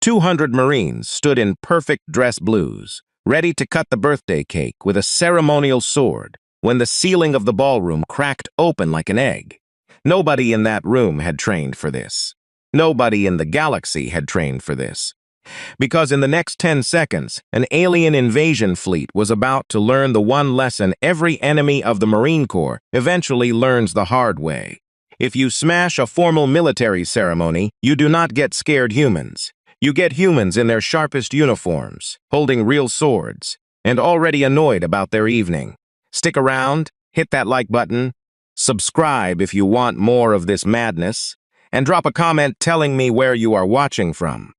200 Marines stood in perfect dress blues, ready to cut the birthday cake with a ceremonial sword, when the ceiling of the ballroom cracked open like an egg. Nobody in that room had trained for this. Nobody in the galaxy had trained for this. Because in the next 10 seconds, an alien invasion fleet was about to learn the one lesson every enemy of the Marine Corps eventually learns the hard way. If you smash a formal military ceremony, you do not get scared humans. You get humans in their sharpest uniforms, holding real swords, and already annoyed about their evening. Stick around, hit that like button, subscribe if you want more of this madness, and drop a comment telling me where you are watching from.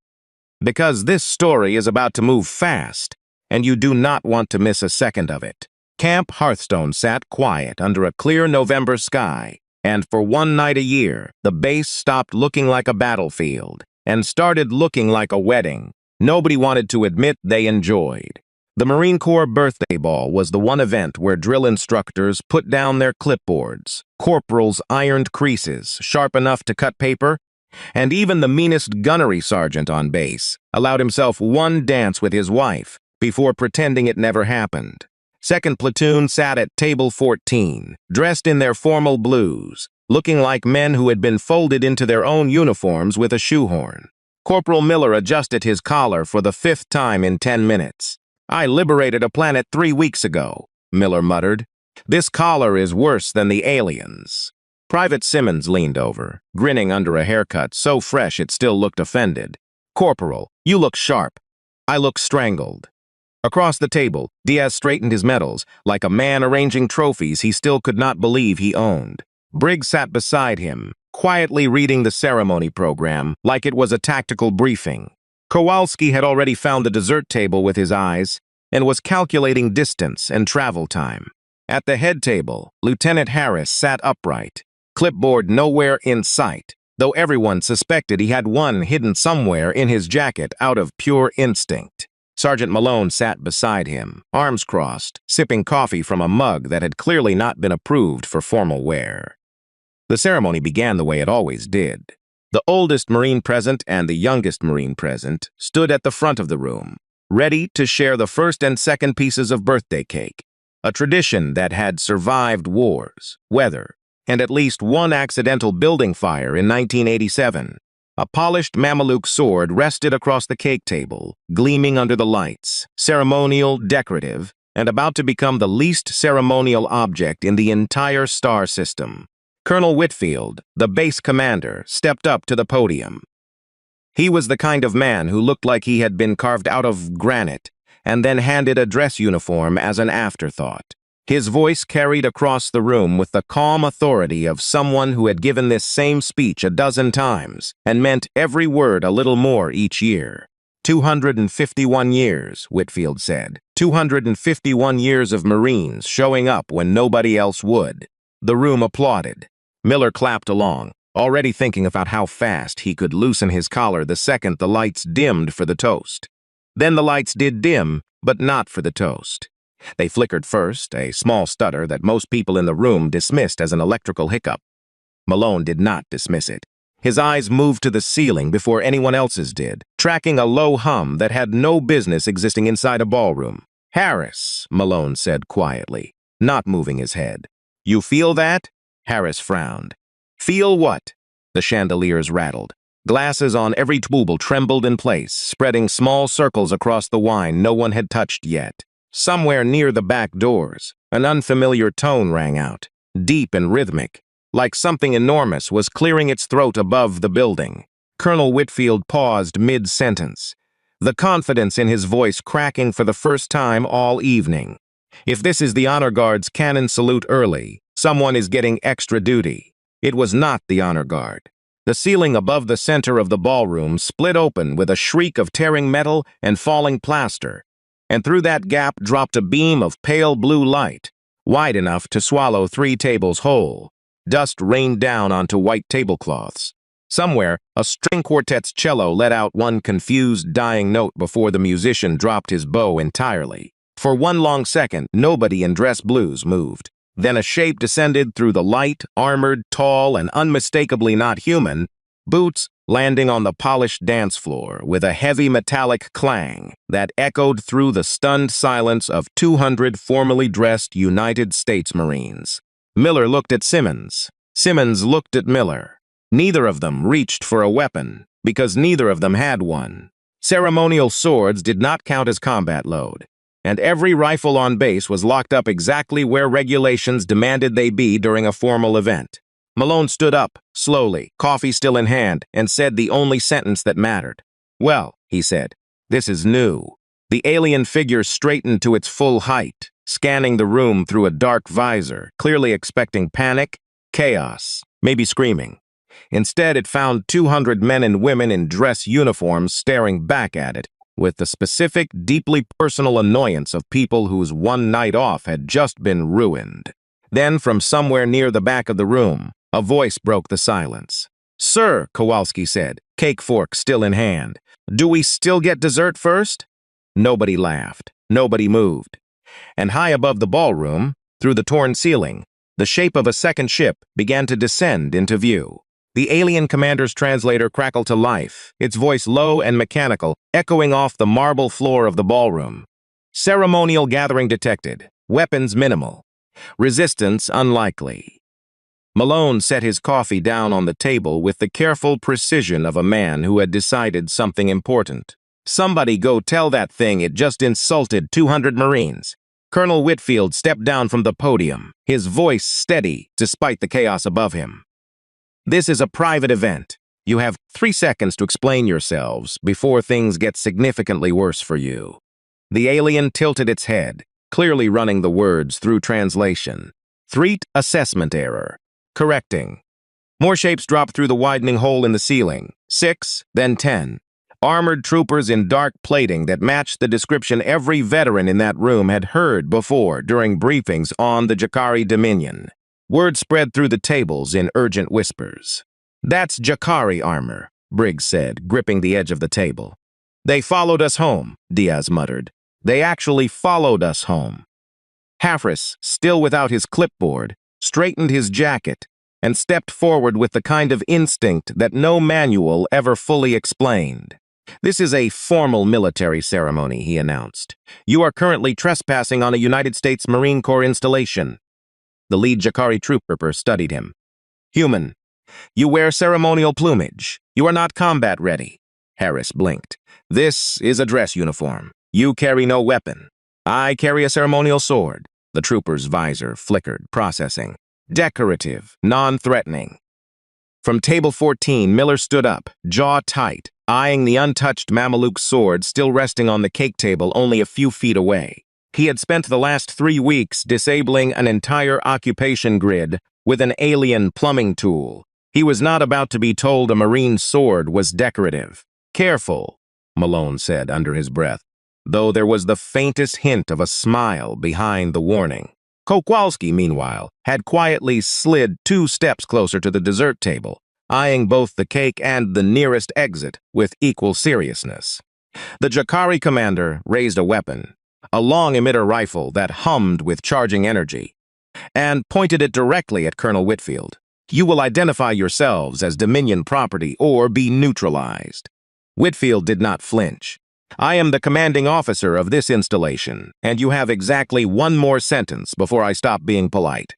Because this story is about to move fast, and you do not want to miss a second of it. Camp Hearthstone sat quiet under a clear November sky, and for one night a year, the base stopped looking like a battlefield and started looking like a wedding nobody wanted to admit they enjoyed. The Marine Corps Birthday Ball was the one event where drill instructors put down their clipboards, corporals ironed creases sharp enough to cut paper, and even the meanest gunnery sergeant on base allowed himself one dance with his wife before pretending it never happened. Second platoon sat at table 14, dressed in their formal blues, looking like men who had been folded into their own uniforms with a shoehorn. Corporal Miller adjusted his collar for the 5th time in 10 minutes. "I liberated a planet 3 weeks ago," Miller muttered. "This collar is worse than the aliens." Private Simmons leaned over, grinning under a haircut so fresh it still looked offended. "Corporal, you look sharp. I look strangled." Across the table, Diaz straightened his medals, like a man arranging trophies he still could not believe he owned. Briggs sat beside him, quietly reading the ceremony program like it was a tactical briefing. Kowalski had already found the dessert table with his eyes and was calculating distance and travel time. At the head table, Lieutenant Harris sat upright, clipboard nowhere in sight, though everyone suspected he had one hidden somewhere in his jacket out of pure instinct. Sergeant Malone sat beside him, arms crossed, sipping coffee from a mug that had clearly not been approved for formal wear. The ceremony began the way it always did. The oldest Marine present and the youngest Marine present stood at the front of the room, ready to share the first and second pieces of birthday cake, a tradition that had survived wars, weather, and at least one accidental building fire in 1987. A polished Mameluke sword rested across the cake table, gleaming under the lights, ceremonial, decorative, and about to become the least ceremonial object in the entire star system. Colonel Whitfield, the base commander, stepped up to the podium. He was the kind of man who looked like he had been carved out of granite and then handed a dress uniform as an afterthought. His voice carried across the room with the calm authority of someone who had given this same speech a dozen times and meant every word a little more each year. 251 years, Whitfield said. 251 years of Marines showing up when nobody else would. The room applauded. Miller clapped along, already thinking about how fast he could loosen his collar the second the lights dimmed for the toast. Then the lights did dim, but not for the toast. They flickered first, a small stutter that most people in the room dismissed as an electrical hiccup. Malone did not dismiss it. His eyes moved to the ceiling before anyone else's did, tracking a low hum that had no business existing inside a ballroom. "Harris," Malone said quietly, not moving his head. "You feel that?" Harris frowned. "Feel what?" The chandeliers rattled. Glasses on every table trembled in place, spreading small circles across the wine no one had touched yet. Somewhere near the back doors, an unfamiliar tone rang out, deep and rhythmic, like something enormous was clearing its throat above the building. Colonel Whitfield paused mid-sentence, the confidence in his voice cracking for the first time all evening. If this is the Honor Guard's cannon salute early, someone is getting extra duty. It was not the Honor Guard. The ceiling above the center of the ballroom split open with a shriek of tearing metal and falling plaster, and through that gap dropped a beam of pale blue light, wide enough to swallow 3 tables whole. Dust rained down onto white tablecloths. Somewhere, a string quartet's cello let out one confused, dying note before the musician dropped his bow entirely. For one long second, nobody in dress blues moved. Then a shape descended through the light, armored, tall, and unmistakably not human. Boots, landing on the polished dance floor with a heavy metallic clang that echoed through the stunned silence of 200 formally dressed United States Marines. Miller looked at Simmons. Simmons looked at Miller. Neither of them reached for a weapon, because neither of them had one. Ceremonial swords did not count as combat load, and every rifle on base was locked up exactly where regulations demanded they be during a formal event. Malone stood up, slowly, coffee still in hand, and said the only sentence that mattered. "Well," he said, "this is new." The alien figure straightened to its full height, scanning the room through a dark visor, clearly expecting panic, chaos, maybe screaming. Instead, it found 200 men and women in dress uniforms staring back at it, with the specific, deeply personal annoyance of people whose one night off had just been ruined. Then, from somewhere near the back of the room, a voice broke the silence. "Sir," Kowalski said, cake fork still in hand, "do we still get dessert first?" Nobody laughed. Nobody moved. And high above the ballroom, through the torn ceiling, the shape of a second ship began to descend into view. The alien commander's translator crackled to life, its voice low and mechanical, echoing off the marble floor of the ballroom. Ceremonial gathering detected. Weapons minimal. Resistance unlikely. Malone set his coffee down on the table with the careful precision of a man who had decided something important. "Somebody go tell that thing it just insulted 200 Marines." Colonel Whitfield stepped down from the podium, his voice steady despite the chaos above him. "This is a private event. You have 3 seconds to explain yourselves before things get significantly worse for you." The alien tilted its head, clearly running the words through translation. "Threat assessment error. Correcting." More shapes dropped through the widening hole in the ceiling. 6, then 10. Armored troopers in dark plating that matched the description every veteran in that room had heard before during briefings on the Jakari Dominion. Word spread through the tables in urgent whispers. "That's Jakari armor," Briggs said, gripping the edge of the table. "They followed us home," Diaz muttered. "They actually followed us home." Hafris, still without his clipboard, straightened his jacket and stepped forward with the kind of instinct that no manual ever fully explained. "This is a formal military ceremony," he announced. "You are currently trespassing on a United States Marine Corps installation." The lead Jakari trooper studied him. "Human, you wear ceremonial plumage. You are not combat ready." Harris blinked. "This is a dress uniform. You carry no weapon. I carry a ceremonial sword." The trooper's visor flickered, processing. "Decorative, non-threatening." From table 14, Miller stood up, jaw tight, eyeing the untouched Mameluke sword still resting on the cake table only a few feet away. He had spent the last 3 weeks disabling an entire occupation grid with an alien plumbing tool. He was not about to be told a Marine sword was decorative. "Careful," Malone said under his breath, though there was the faintest hint of a smile behind the warning. Kowalski, meanwhile, had quietly slid 2 steps closer to the dessert table, eyeing both the cake and the nearest exit with equal seriousness. The Jakari commander raised a weapon, a long emitter rifle that hummed with charging energy, and pointed it directly at Colonel Whitfield. "You will identify yourselves as Dominion property or be neutralized." Whitfield did not flinch. "I am the commanding officer of this installation, and you have exactly 1 more sentence before I stop being polite."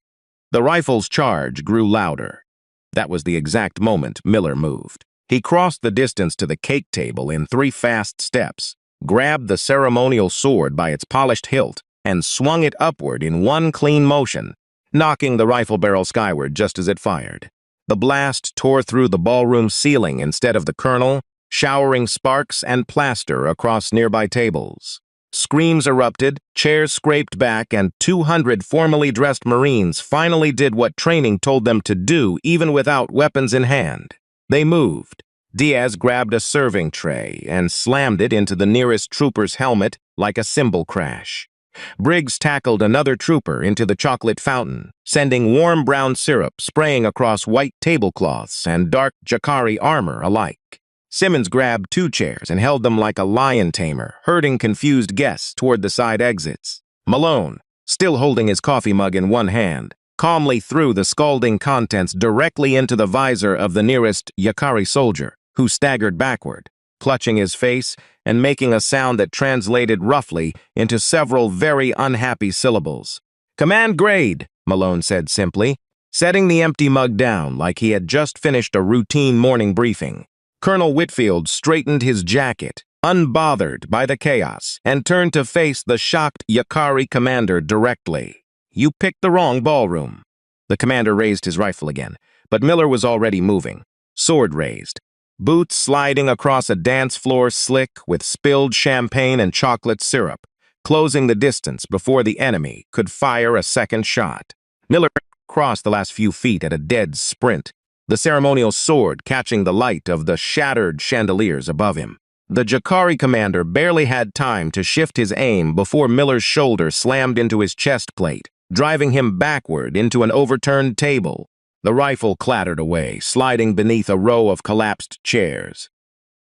The rifle's charge grew louder. That was the exact moment Miller moved. He crossed the distance to the cake table in 3 fast steps, grabbed the ceremonial sword by its polished hilt, and swung it upward in 1 clean motion, knocking the rifle barrel skyward just as it fired. The blast tore through the ballroom ceiling instead of the colonel, showering sparks and plaster across nearby tables. Screams erupted, chairs scraped back, and 200 formally dressed Marines finally did what training told them to do even without weapons in hand. They moved. Diaz grabbed a serving tray and slammed it into the nearest trooper's helmet like a cymbal crash. Briggs tackled another trooper into the chocolate fountain, sending warm brown syrup spraying across white tablecloths and dark Jakari armor alike. Simmons grabbed 2 chairs and held them like a lion tamer, herding confused guests toward the side exits. Malone, still holding his coffee mug in 1 hand, calmly threw the scalding contents directly into the visor of the nearest Jakari soldier. who staggered backward, clutching his face and making a sound that translated roughly into several very unhappy syllables. "Command grade," Malone said simply, setting the empty mug down like he had just finished a routine morning briefing. Colonel Whitfield straightened his jacket, unbothered by the chaos, and turned to face the shocked Yakari commander directly. "You picked the wrong ballroom." The commander raised his rifle again, but Miller was already moving, sword raised, boots sliding across a dance floor slick with spilled champagne and chocolate syrup, closing the distance before the enemy could fire a second shot. Miller crossed the last few feet at a dead sprint, the ceremonial sword catching the light of the shattered chandeliers above him. The Jakari commander barely had time to shift his aim before Miller's shoulder slammed into his chest plate, driving him backward into an overturned table. The rifle clattered away, sliding beneath a row of collapsed chairs.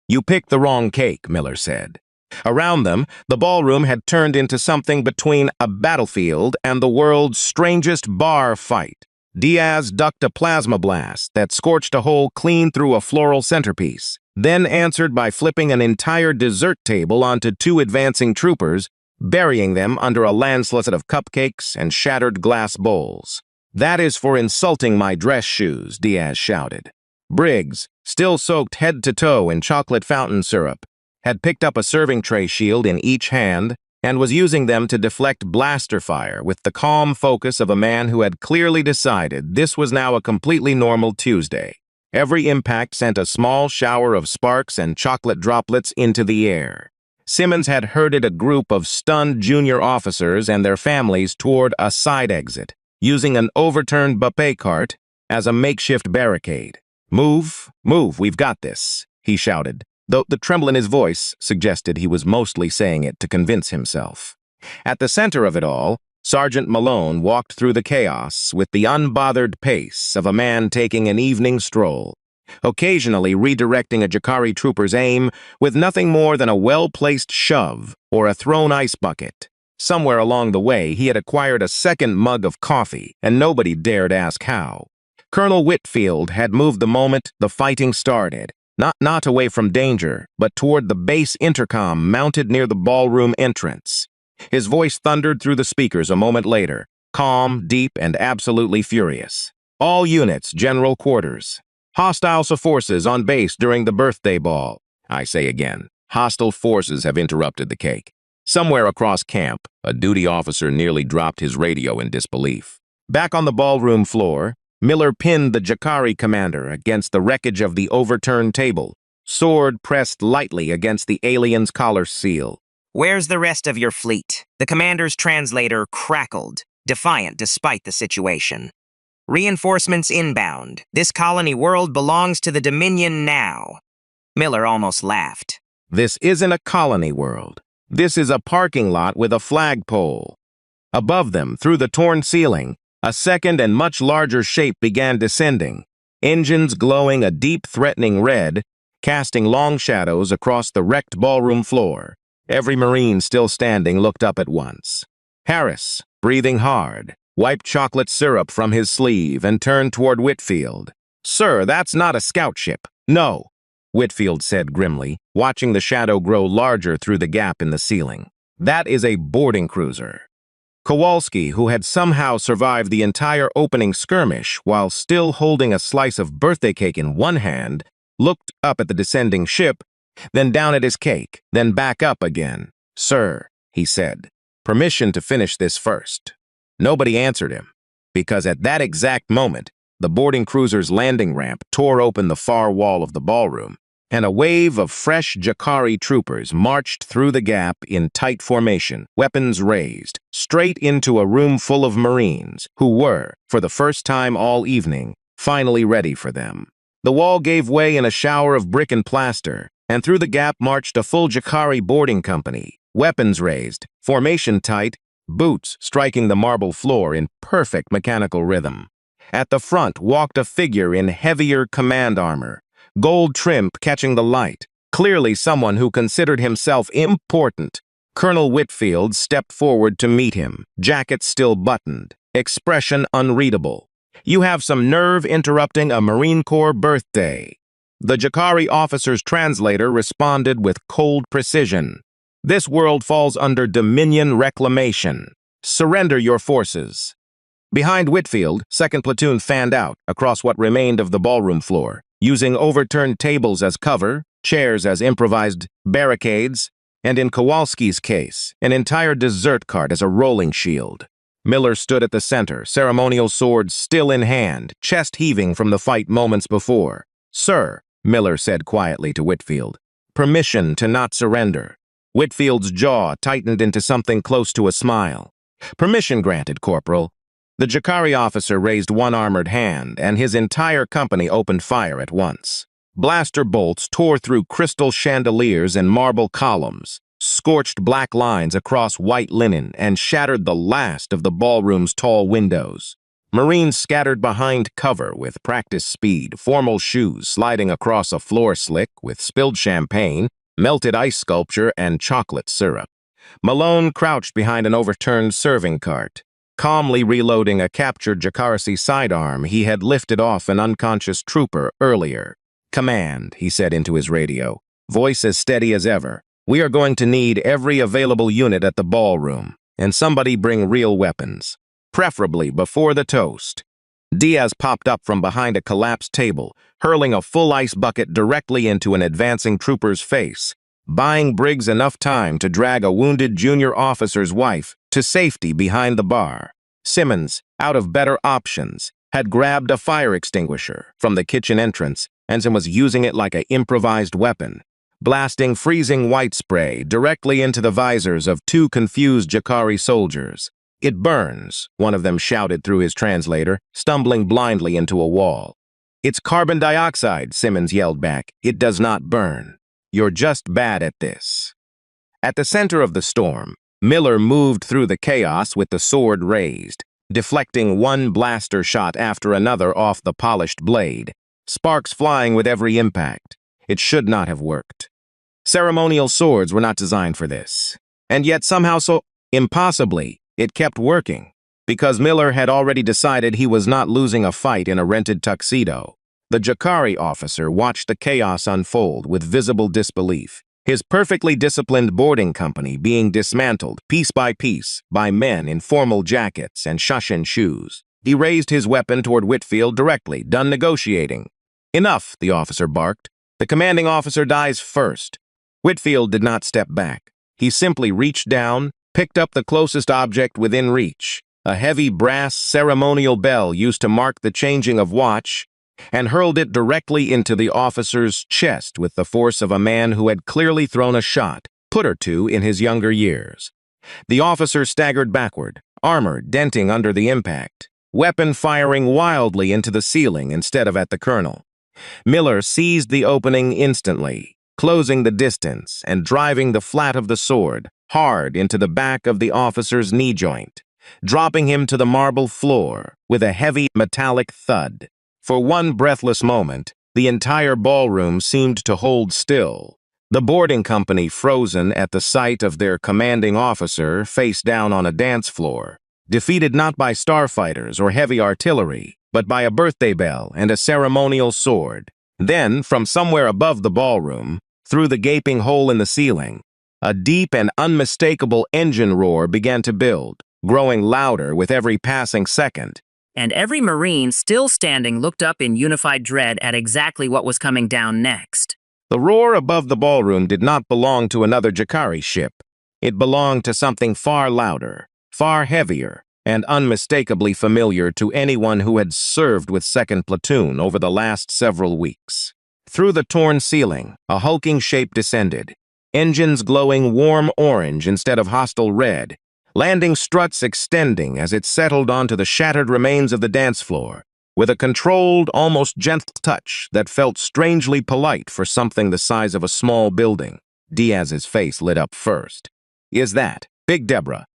"You picked the wrong cake," Miller said. Around them, the ballroom had turned into something between a battlefield and the world's strangest bar fight. Diaz ducked a plasma blast that scorched a hole clean through a floral centerpiece, then answered by flipping an entire dessert table onto two advancing troopers, burying them under a landslide of cupcakes and shattered glass bowls. "That is for insulting my dress shoes," Diaz shouted. Briggs, still soaked head to toe in chocolate fountain syrup, had picked up a serving tray shield in each hand and was using them to deflect blaster fire with the calm focus of a man who had clearly decided this was now a completely normal Tuesday. Every impact sent a small shower of sparks and chocolate droplets into the air. Simmons had herded a group of stunned junior officers and their families toward a side exit, using an overturned buffet cart as a makeshift barricade. "Move, move, we've got this," he shouted, though the tremble in his voice suggested he was mostly saying it to convince himself. At the center of it all, Sergeant Malone walked through the chaos with the unbothered pace of a man taking an evening stroll, occasionally redirecting a Jakari trooper's aim with nothing more than a well-placed shove or a thrown ice bucket. Somewhere along the way, he had acquired a second mug of coffee, and nobody dared ask how. Colonel Whitfield had moved the moment the fighting started, not away from danger, but toward the base intercom mounted near the ballroom entrance. His voice thundered through the speakers a moment later, calm, deep, and absolutely furious. "All units, general quarters. Hostile forces on base during the birthday ball." I say again, hostile forces have interrupted the cake. Somewhere across camp, a duty officer nearly dropped his radio in disbelief. Back on the ballroom floor, Miller pinned the Jakari commander against the wreckage of the overturned table, sword pressed lightly against the alien's collar seal. "Where's the rest of your fleet?" The commander's translator crackled, defiant despite the situation. "Reinforcements inbound. This colony world belongs to the Dominion now." Miller almost laughed. "This isn't a colony world. This is a parking lot with a flagpole." Above them, through the torn ceiling, a second and much larger shape began descending, engines glowing a deep, threatening red, casting long shadows across the wrecked ballroom floor. Every Marine still standing looked up at once. Harris, breathing hard, wiped chocolate syrup from his sleeve and turned toward Whitfield. "Sir, that's not a scout ship." "No," Whitfield said grimly, watching the shadow grow larger through the gap in the ceiling. "That is a boarding cruiser." Kowalski, who had somehow survived the entire opening skirmish while still holding a slice of birthday cake in one hand, looked up at the descending ship, then down at his cake, then back up again. "Sir," he said, "permission to finish this first." Nobody answered him, because at that exact moment, the boarding cruiser's landing ramp tore open the far wall of the ballroom, and a wave of fresh Jakari troopers marched through the gap in tight formation, weapons raised, straight into a room full of Marines who were, for the first time all evening, finally ready for them. The wall gave way in a shower of brick and plaster, and through the gap marched a full Jakari boarding company, weapons raised, formation tight, boots striking the marble floor in perfect mechanical rhythm. At the front walked a figure in heavier command armor, gold trim catching the light, clearly someone who considered himself important. Colonel Whitfield stepped forward to meet him, jacket still buttoned, expression unreadable. "You have some nerve interrupting a Marine Corps birthday." The Jakari officer's translator responded with cold precision. This world falls under Dominion reclamation. Surrender your forces. Behind Whitfield, 2nd Platoon fanned out across what remained of the ballroom floor, using overturned tables as cover, chairs as improvised barricades, and in Kowalski's case, an entire dessert cart as a rolling shield. Miller stood at the center, ceremonial sword still in hand, chest heaving from the fight moments before. "Sir," Miller said quietly to Whitfield, "permission to not surrender." Whitfield's jaw tightened into something close to a smile. "Permission granted, Corporal." The Jakari officer raised one armored hand, and his entire company opened fire at once. Blaster bolts tore through crystal chandeliers and marble columns, scorched black lines across white linen, and shattered the last of the ballroom's tall windows. Marines scattered behind cover with practice speed, formal shoes sliding across a floor slick with spilled champagne, melted ice sculpture, and chocolate syrup. Malone crouched behind an overturned serving cart, calmly reloading a captured Jakarsi sidearm he had lifted off an unconscious trooper earlier. "Command," he said into his radio, voice as steady as ever. "We are going to need every available unit at the ballroom, and somebody bring real weapons, preferably before the toast." Diaz popped up from behind a collapsed table, hurling a full ice bucket directly into an advancing trooper's face, buying Briggs enough time to drag a wounded junior officer's wife to safety behind the bar. Simmons, out of better options, had grabbed a fire extinguisher from the kitchen entrance and was using it like an improvised weapon, blasting freezing white spray directly into the visors of two confused Jakari soldiers. "It burns," one of them shouted through his translator, stumbling blindly into a wall. "It's carbon dioxide," Simmons yelled back. "It does not burn. You're just bad at this." At the center of the storm, Miller moved through the chaos with the sword raised, deflecting one blaster shot after another off the polished blade, sparks flying with every impact. It should not have worked. Ceremonial swords were not designed for this. And yet somehow so impossibly, it kept working, because Miller had already decided he was not losing a fight in a rented tuxedo. The Jakari officer watched the chaos unfold with visible disbelief, his perfectly disciplined boarding company being dismantled piece by piece by men in formal jackets and shushin shoes. He raised his weapon toward Whitfield directly, done negotiating. "Enough," the officer barked. "The commanding officer dies first." Whitfield did not step back. He simply reached down, picked up the closest object within reach, a heavy brass ceremonial bell used to mark the changing of watch, and hurled it directly into the officer's chest with the force of a man who had clearly thrown a shot, put or two in his younger years. The officer staggered backward, armor denting under the impact, weapon firing wildly into the ceiling instead of at the colonel. Miller seized the opening instantly, closing the distance and driving the flat of the sword hard into the back of the officer's knee joint, dropping him to the marble floor with a heavy metallic thud. For one breathless moment, the entire ballroom seemed to hold still. The boarding company frozen at the sight of their commanding officer face down on a dance floor, defeated not by starfighters or heavy artillery, but by a birthday bell and a ceremonial sword. Then, from somewhere above the ballroom, through the gaping hole in the ceiling, a deep and unmistakable engine roar began to build, growing louder with every passing second. And every Marine still standing looked up in unified dread at exactly what was coming down next. The roar above the ballroom did not belong to another Jakari ship. It belonged to something far louder, far heavier, and unmistakably familiar to anyone who had served with 2nd Platoon over the last several weeks. Through the torn ceiling, a hulking shape descended, engines glowing warm orange instead of hostile red, landing struts extending as it settled onto the shattered remains of the dance floor, with a controlled, almost gentle touch that felt strangely polite for something the size of a small building. Diaz's face lit up first. "Is that Big Deborah?"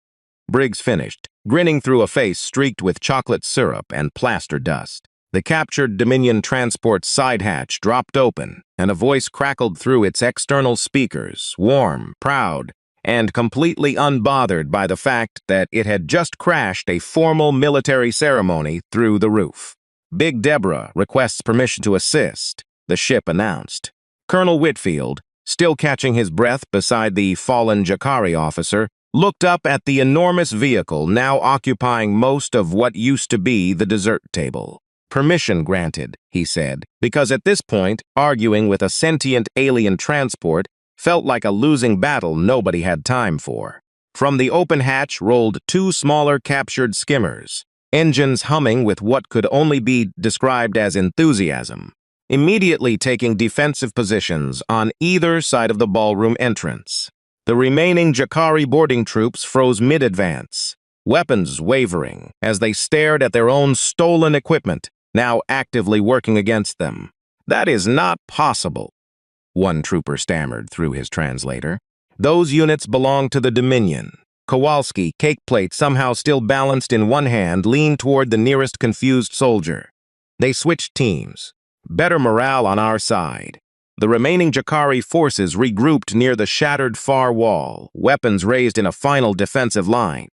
Briggs finished, grinning through a face streaked with chocolate syrup and plaster dust. The captured Dominion transport's side hatch dropped open, and a voice crackled through its external speakers, warm, proud, and completely unbothered by the fact that it had just crashed a formal military ceremony through the roof. "Big Deborah requests permission to assist." the ship announced. Colonel Whitfield, still catching his breath beside the fallen Jakari officer, looked up at the enormous vehicle now occupying most of what used to be the dessert table. Permission granted, he said, because at this point, arguing with a sentient alien transport felt like a losing battle nobody had time for. From the open hatch rolled two smaller captured skimmers, engines humming with what could only be described as enthusiasm, immediately taking defensive positions on either side of the ballroom entrance. The remaining Jakari boarding troops froze mid-advance, weapons wavering as they stared at their own stolen equipment, now actively working against them. "That is not possible," one trooper stammered through his translator. "Those units belong to the Dominion." Kowalski, cake plate somehow still balanced in one hand, leaned toward the nearest confused soldier. They switched teams. Better morale on our side. The remaining Jakari forces regrouped near the shattered far wall, weapons raised in a final defensive line,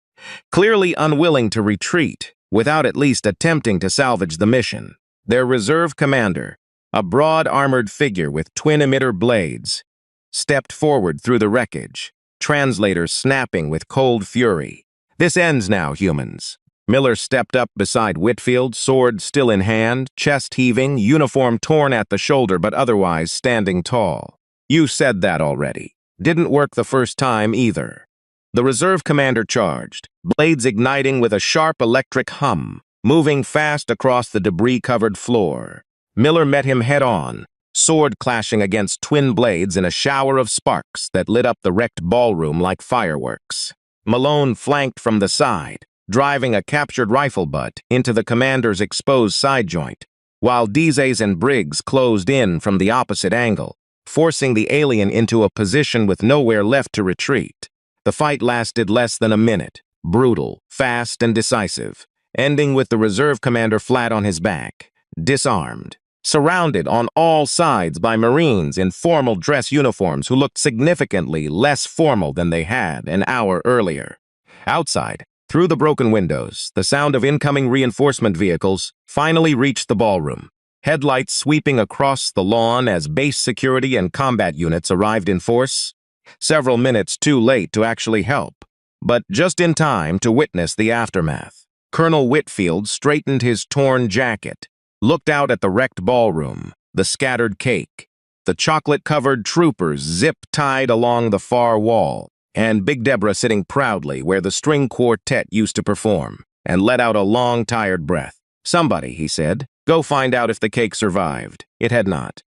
clearly unwilling to retreat without at least attempting to salvage the mission. Their reserve commander, a broad armored figure with twin emitter blades, stepped forward through the wreckage, translator snapping with cold fury. "This ends now, humans." Miller stepped up beside Whitfield, sword still in hand, chest heaving, uniform torn at the shoulder but otherwise standing tall. "You said that already. Didn't work the first time either." The reserve commander charged, blades igniting with a sharp electric hum, moving fast across the debris-covered floor. Miller met him head-on, sword clashing against twin blades in a shower of sparks that lit up the wrecked ballroom like fireworks. Malone flanked from the side, driving a captured rifle butt into the commander's exposed side joint, while Dizes and Briggs closed in from the opposite angle, forcing the alien into a position with nowhere left to retreat. The fight lasted less than a minute, brutal, fast, and decisive, ending with the reserve commander flat on his back, disarmed, surrounded on all sides by Marines in formal dress uniforms who looked significantly less formal than they had an hour earlier. Outside, through the broken windows, the sound of incoming reinforcement vehicles finally reached the ballroom, headlights sweeping across the lawn as base security and combat units arrived in force. Several minutes too late to actually help, but just in time to witness the aftermath. Colonel Whitfield straightened his torn jacket, looked out at the wrecked ballroom, the scattered cake, the chocolate-covered troopers zip-tied along the far wall, and Big Deborah sitting proudly where the string quartet used to perform, and let out a long, tired breath. "Somebody," he said, "go find out if the cake survived." It had not.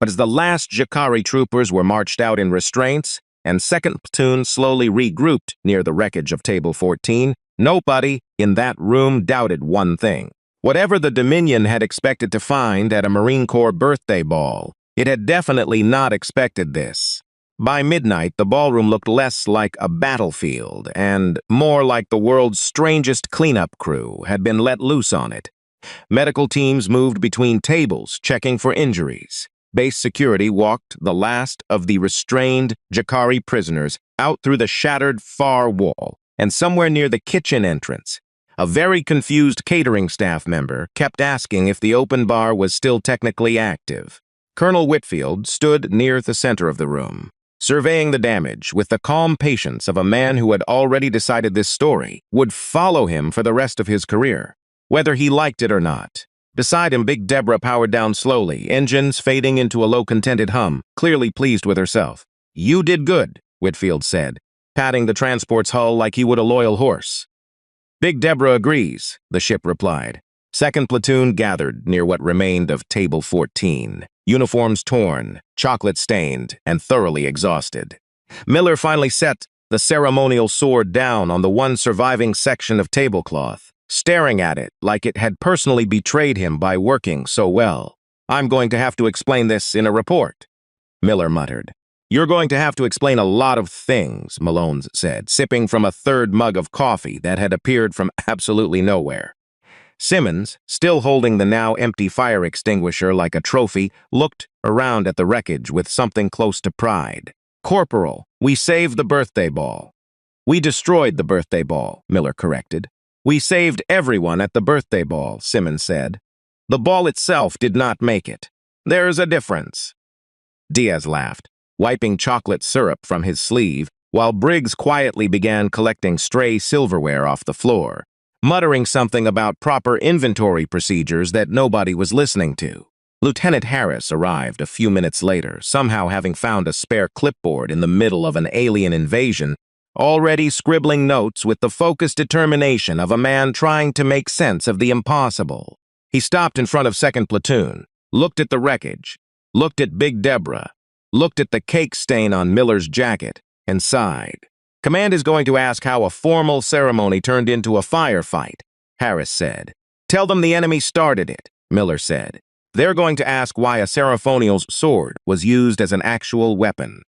But as the last Jakari troopers were marched out in restraints, and second platoon slowly regrouped near the wreckage of Table 14, nobody in that room doubted one thing. Whatever the Dominion had expected to find at a Marine Corps birthday ball, it had definitely not expected this. By midnight, the ballroom looked less like a battlefield and more like the world's strangest cleanup crew had been let loose on it. Medical teams moved between tables, checking for injuries. Base security walked the last of the restrained Jakari prisoners out through the shattered far wall, and somewhere near the kitchen entrance, a very confused catering staff member kept asking if the open bar was still technically active. Colonel Whitfield stood near the center of the room, surveying the damage with the calm patience of a man who had already decided this story would follow him for the rest of his career, whether he liked it or not. Beside him, Big Deborah powered down slowly, engines fading into a low contented hum, clearly pleased with herself. "You did good," Whitfield said, patting the transport's hull like he would a loyal horse. "Big Deborah agrees," the ship replied. Second platoon gathered near what remained of Table 14, uniforms torn, chocolate-stained, and thoroughly exhausted. Miller finally set the ceremonial sword down on the one surviving section of tablecloth, staring at it like it had personally betrayed him by working so well. "I'm going to have to explain this in a report," Miller muttered. "You're going to have to explain a lot of things," Malone said, sipping from a third mug of coffee that had appeared from absolutely nowhere. Simmons, still holding the now empty fire extinguisher like a trophy, looked around at the wreckage with something close to pride. "Corporal, we saved the birthday ball." "We destroyed the birthday ball," Miller corrected. "We saved everyone at the birthday ball," Simmons said. "The ball itself did not make it." There's a difference. Diaz laughed, wiping chocolate syrup from his sleeve, while Briggs quietly began collecting stray silverware off the floor, muttering something about proper inventory procedures that nobody was listening to. Lieutenant Harris arrived a few minutes later, somehow having found a spare clipboard in the middle of an alien invasion, already scribbling notes with the focused determination of a man trying to make sense of the impossible. He stopped in front of 2nd Platoon, looked at the wreckage, looked at Big Deborah, looked at the cake stain on Miller's jacket, and sighed. "Command is going to ask how a formal ceremony turned into a firefight," Harris said. "Tell them the enemy started it," Miller said. "They're going to ask why a ceremonial's sword was used as an actual weapon.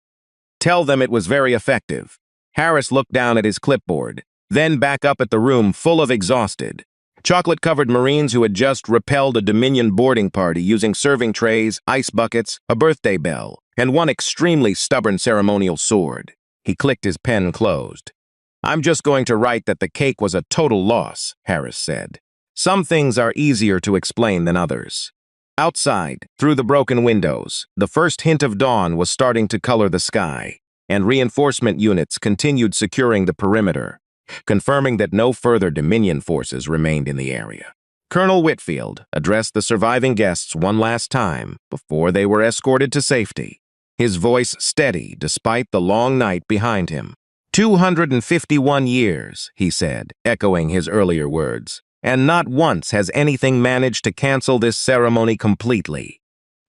Tell them it was very effective." Harris looked down at his clipboard, then back up at the room full of exhausted, chocolate-covered Marines who had just repelled a Dominion boarding party using serving trays, ice buckets, a birthday bell, and one extremely stubborn ceremonial sword. He clicked his pen closed. "I'm just going to write that the cake was a total loss," Harris said. "Some things are easier to explain than others." Outside, through the broken windows, the first hint of dawn was starting to color the sky, and reinforcement units continued securing the perimeter, confirming that no further Dominion forces remained in the area. Colonel Whitfield addressed the surviving guests one last time before they were escorted to safety, his voice steady despite the long night behind him. 251 years, he said, echoing his earlier words, and not once has anything managed to cancel this ceremony completely.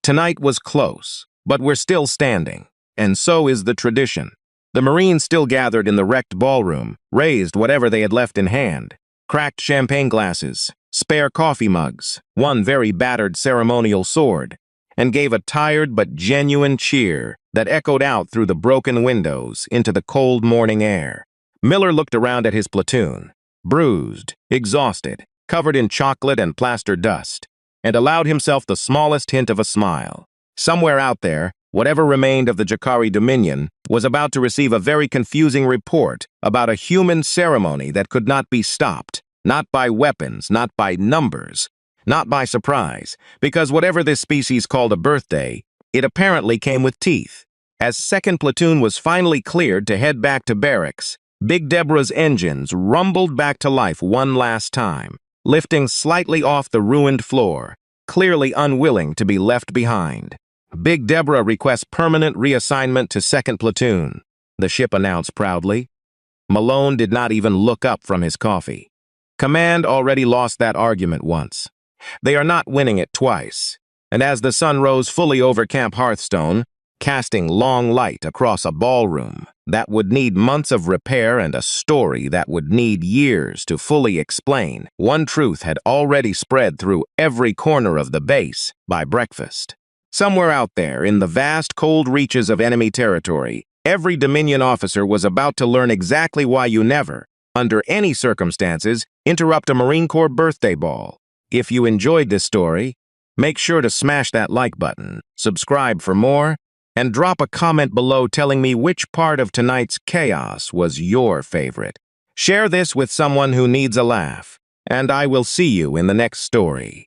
Tonight was close, but we're still standing, and so is the tradition. The Marines still gathered in the wrecked ballroom, raised whatever they had left in hand, cracked champagne glasses, spare coffee mugs, one very battered ceremonial sword, and gave a tired but genuine cheer that echoed out through the broken windows into the cold morning air. Miller looked around at his platoon, bruised, exhausted, covered in chocolate and plaster dust, and allowed himself the smallest hint of a smile. Somewhere out there, whatever remained of the Jakari Dominion was about to receive a very confusing report about a human ceremony that could not be stopped, not by weapons, not by numbers, not by surprise, because whatever this species called a birthday, it apparently came with teeth. As 2nd Platoon was finally cleared to head back to barracks, Big Deborah's engines rumbled back to life one last time, lifting slightly off the ruined floor, clearly unwilling to be left behind. "Big Deborah requests permanent reassignment to 2nd Platoon," the ship announced proudly. Malone did not even look up from his coffee. Command already lost that argument once. They are not winning it twice. And as the sun rose fully over Camp Hearthstone, casting long light across a ballroom that would need months of repair and a story that would need years to fully explain, one truth had already spread through every corner of the base by breakfast. Somewhere out there, in the vast cold reaches of enemy territory, every Dominion officer was about to learn exactly why you never, under any circumstances, interrupt a Marine Corps birthday ball. If you enjoyed this story, make sure to smash that like button, subscribe for more, and drop a comment below telling me which part of tonight's chaos was your favorite. Share this with someone who needs a laugh, and I will see you in the next story.